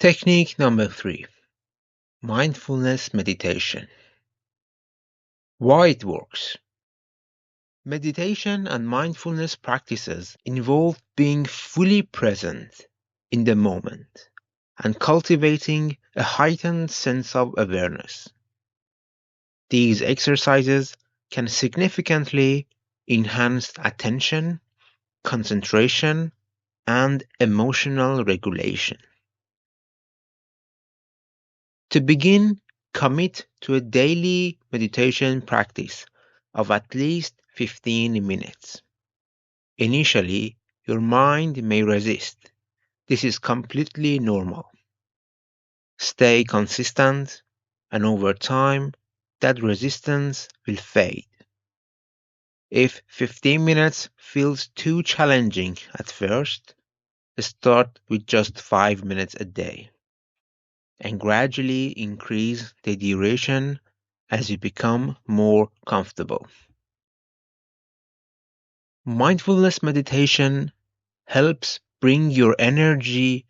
Technique number 3. Mindfulness meditation. Why it works. Meditation and mindfulness practices involve being fully present in the moment and cultivating a heightened sense of awareness. These exercises can significantly enhance attention, concentration, and emotional regulation. To begin, commit to a daily meditation practice of at least 15 minutes. Initially, your mind may resist. This is completely normal. Stay consistent, and over time, that resistance will fade. If 15 minutes feels too challenging at first, start with just 5 minutes a day and gradually increase the duration as you become more comfortable. Mindfulness meditation helps bring your energy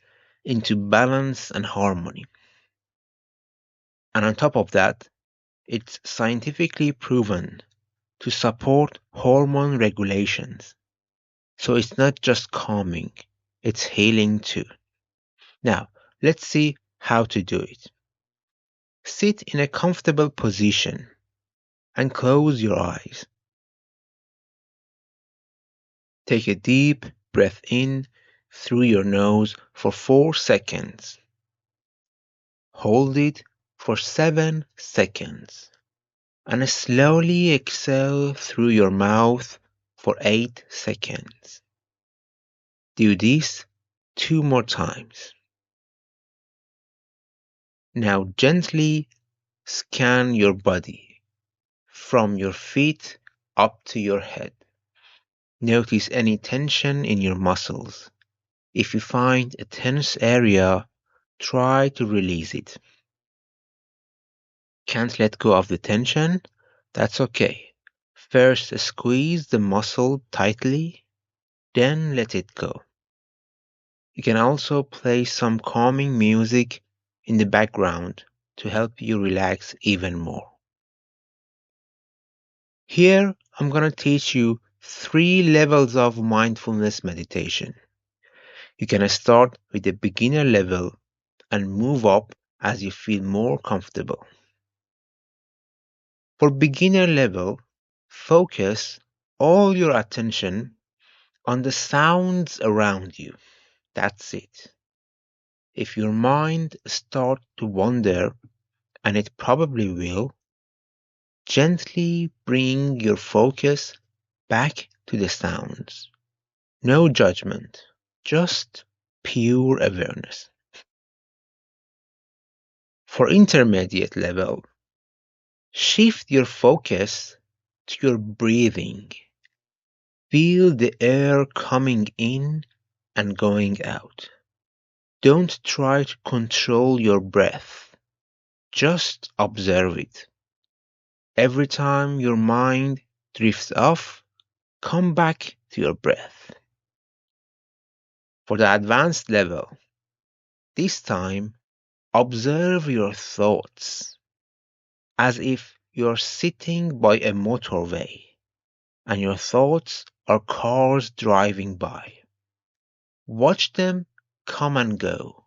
into balance and harmony. And on top of that, it's scientifically proven to support hormone regulations. So it's not just calming, it's healing too. Now, let's see how to do it. Sit in a comfortable position and close your eyes. Take a deep breath in through your nose for 4 seconds. Hold it for 7 seconds. And slowly exhale through your mouth for 8 seconds. Do this 2 more times. Now gently scan your body from your feet up to your head. Notice any tension in your muscles. If you find a tense area, try to release it. Can't let go of the tension? That's okay. First squeeze the muscle tightly, then let it go. You can also play some calming music in the background to help you relax even more. Here, I'm going to teach you 3 levels of mindfulness meditation. You can start with the beginner level and move up as you feel more comfortable. For beginner level, focus all your attention on the sounds around you. That's it. If your mind starts to wander, and it probably will, gently bring your focus back to the sounds. No judgment, just pure awareness. For intermediate level, shift your focus to your breathing. Feel the air coming in and going out. Don't try to control your breath. Just observe it. Every time your mind drifts off, come back to your breath. For the advanced level, this time observe your thoughts as if you're sitting by a motorway and your thoughts are cars driving by. Watch them come and go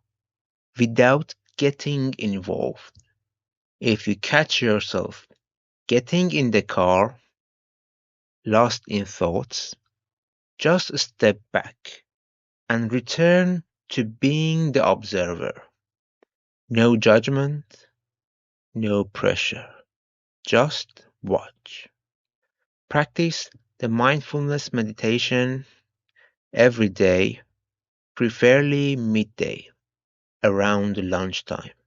without getting involved. If you catch yourself getting in the car, lost in thoughts, just step back and return to being the observer. No judgment, no pressure. Just watch. Practice the mindfulness meditation every day, preferably midday, around lunchtime.